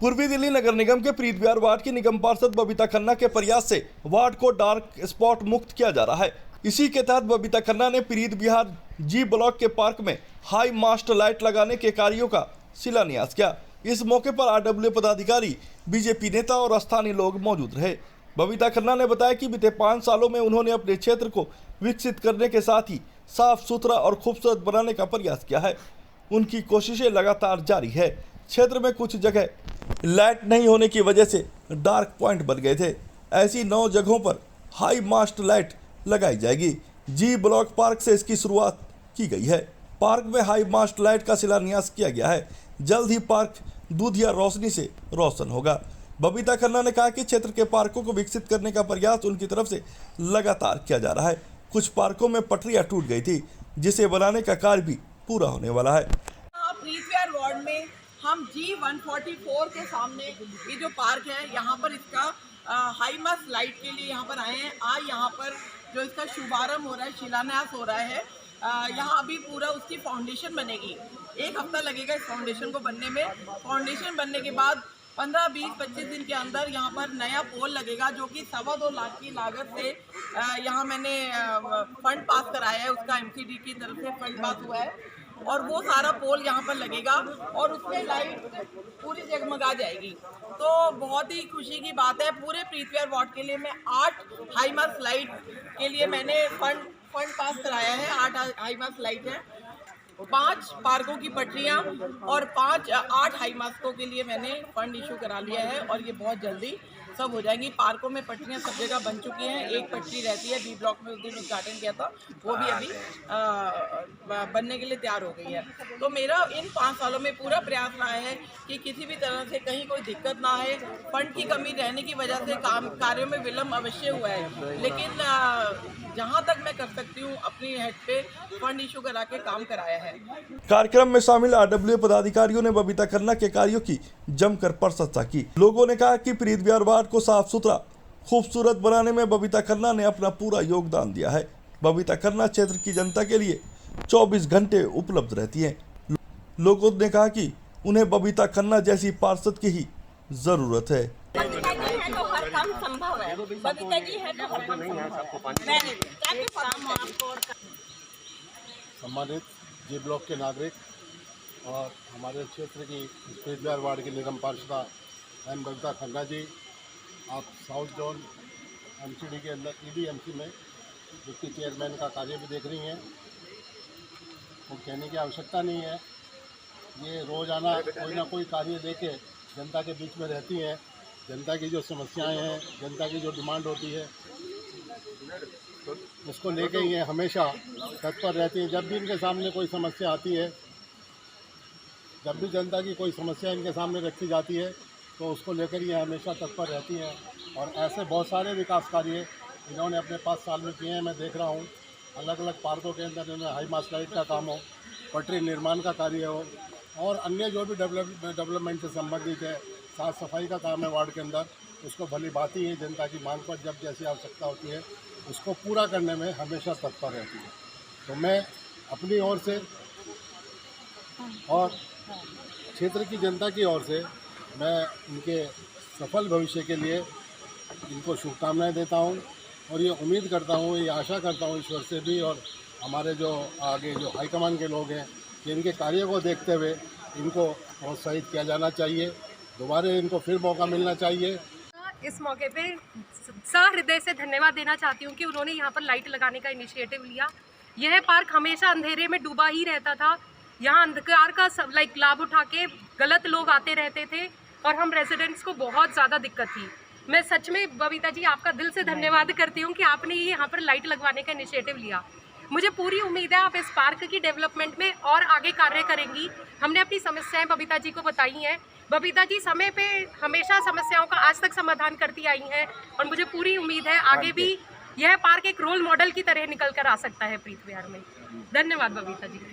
पूर्वी दिल्ली नगर निगम के प्रीत विहार वार्ड की निगम पार्षद बबीता खन्ना के प्रयास से वार्ड को डार्क स्पॉट मुक्त किया जा रहा है। इसी के तहत बबीता खन्ना ने प्रीत विहार जी ब्लॉक के पार्क में हाई मास्ट लाइट लगाने के कार्यों का शिलान्यास किया। इस मौके पर आरडब्ल्यू पदाधिकारी, बीजेपी नेता और स्थानीय लोग मौजूद रहे। बबीता खन्ना ने बताया कि बीते 5 सालों में उन्होंने अपने क्षेत्र को विकसित करने के साथ ही साफ सुथरा और खूबसूरत बनाने का प्रयास किया है। उनकी कोशिशें लगातार जारी है। क्षेत्र में कुछ जगह लाइट नहीं होने की वजह से डार्क पॉइंट बन गए थे। ऐसी 9 जगहों पर हाई मास्ट लाइट लगाई जाएगी। जी ब्लॉक पार्क से इसकी शुरुआत की गई है। पार्क में हाई मास्ट लाइट का शिलान्यास किया गया है। जल्द ही पार्क दूधिया रोशनी से रोशन होगा। बबीता खन्ना ने कहा कि क्षेत्र के पार्कों को विकसित करने का प्रयास उनकी तरफ से लगातार किया जा रहा है। कुछ पार्कों में पटरियां टूट गई थी, जिसे बनाने का कार्य भी पूरा होने वाला है। प्रीत विहार वार्ड में हम G144 के सामने ये जो पार्क है, यहाँ पर इसका हाई मास्ट लाइट के लिए यहाँ पर आए हैं। आज यहाँ पर जो इसका शुभारंभ हो रहा है, शिलान्यास हो रहा है। यहाँ अभी पूरा उसकी फाउंडेशन बनेगी। 1 हफ्ता लगेगा इस फाउंडेशन को बनने में। फाउंडेशन बनने के बाद 15, 20, 25 दिन के अंदर यहाँ पर नया पोल लगेगा, जो कि 2.25 लाख की लागत से यहाँ मैंने फंड पास कराया है। उसका MCD की तरफ से फंड पास हुआ है और वो सारा पोल यहाँ पर लगेगा और उसमें लाइट पूरी जगमगा जाएगी। तो बहुत ही खुशी की बात है। पूरे प्रीत विहार वार्ड के लिए मैं 8 हाई मास्ट लाइट के लिए मैंने फंड पास कराया है। 8 हाई मास्ट लाइट है, 5 पार्कों की पटरियाँ और 8 हाई मास्कों के लिए मैंने फंड इशू करा लिया है और ये बहुत जल्दी सब हो जाएंगी। पार्कों में पटरियाँ सब जगह बन चुकी हैं। एक पटरी रहती है, बी ब्लॉक में उस दिन उद्घाटन किया था, वो भी अभी बनने के लिए तैयार हो गई है। तो मेरा इन 5 सालों में पूरा प्रयास रहा है कि किसी भी तरह से कहीं कोई दिक्कत ना आए। फंड की कमी रहने की वजह से कार्यों में विलम्ब अवश्य हुआ है, लेकिन जहाँ तक मैं कर सकती हूँ अपनी हेड पे फंड इशू करा के काम कराया है। कार्यक्रम में शामिल आरडब्ल्यू पदाधिकारियों ने बबीता खन्ना के कार्यों की जमकर प्रशंसा की। लोगों ने कहा कि प्रीत विहार वार्ड को साफ सुथरा खूबसूरत बनाने में बबीता खन्ना ने अपना पूरा योगदान दिया है। बबीता खन्ना क्षेत्र की जनता के लिए 24 घंटे उपलब्ध रहती हैं। लोगों ने कहा कि उन्हें बबीता खन्ना जैसी पार्षद की ही जरूरत है। संभव है, बबीता जी है तो हर काम संभव है। सम्मानित जी ब्लॉक के नागरिक और हमारे क्षेत्र की प्रीत विहार वार्ड की निगम पार्षदा एम बबीता खन्ना जी, आप साउथ जोन MCD के अंदर EDMC में डिप्टी चेयरमैन का कार्य भी देख रही हैं। वो कहने की आवश्यकता नहीं है, ये रोज़ाना कोई ना कोई कार्य लेके जनता के बीच में रहती हैं। जनता की जो समस्याएं हैं, जनता की जो डिमांड होती है, उसको लेके ये हमेशा तत्पर रहती हैं। जब भी इनके सामने कोई समस्या आती है, जब भी जनता की कोई समस्या इनके सामने रखी जाती है, तो उसको लेकर ये हमेशा तत्पर रहती हैं। और ऐसे बहुत सारे विकास कार्य इन्होंने अपने 5 साल में किए हैं। मैं देख रहा हूँ अलग अलग पार्कों के अंदर इन्होंने हाई मास्ट लाइट का काम हो, पटरी निर्माण का कार्य हो और अन्य जो भी डेवलपमेंट से संबंधित है, साफ़ सफाई का काम है वार्ड के अंदर, उसको भली भांति है जनता की मांग पर जब जैसी आवश्यकता होती है उसको पूरा करने में हमेशा तत्पर रहती है। तो मैं अपनी ओर से और क्षेत्र की जनता की ओर से मैं इनके सफल भविष्य के लिए इनको शुभकामनाएं देता हूं और ये उम्मीद करता हूं, ये आशा करता हूं ईश्वर से भी और हमारे जो आगे जो हाईकमान के लोग हैं कि इनके कार्य को देखते हुए इनको प्रोत्साहित किया जाना चाहिए। दोबारा इनको फिर मौका मिलना चाहिए। इस मौके पे सहृदय से धन्यवाद देना चाहती हूँ कि उन्होंने यहाँ पर लाइट लगाने का इनिशिएटिव लिया। यह पार्क हमेशा अंधेरे में डूबा ही रहता था। यहाँ अंधकार का लाभ उठा के गलत लोग आते रहते थे और हम रेजिडेंट्स को बहुत ज़्यादा दिक्कत थी। मैं सच में बबीता जी आपका दिल से धन्यवाद करती हूँ कि आपने ये यहाँ पर लाइट लगवाने का इनिशिएटिव लिया। मुझे पूरी उम्मीद है आप इस पार्क की डेवलपमेंट में और आगे कार्य करेंगी। हमने अपनी समस्याएं बबीता जी को बताई हैं। बबीता जी समय पे हमेशा समस्याओं का आज तक समाधान करती आई हैं और मुझे पूरी उम्मीद है आगे भी यह पार्क एक रोल मॉडल की तरह निकल कर आ सकता है प्रीत विहार में। धन्यवाद बबीता जी।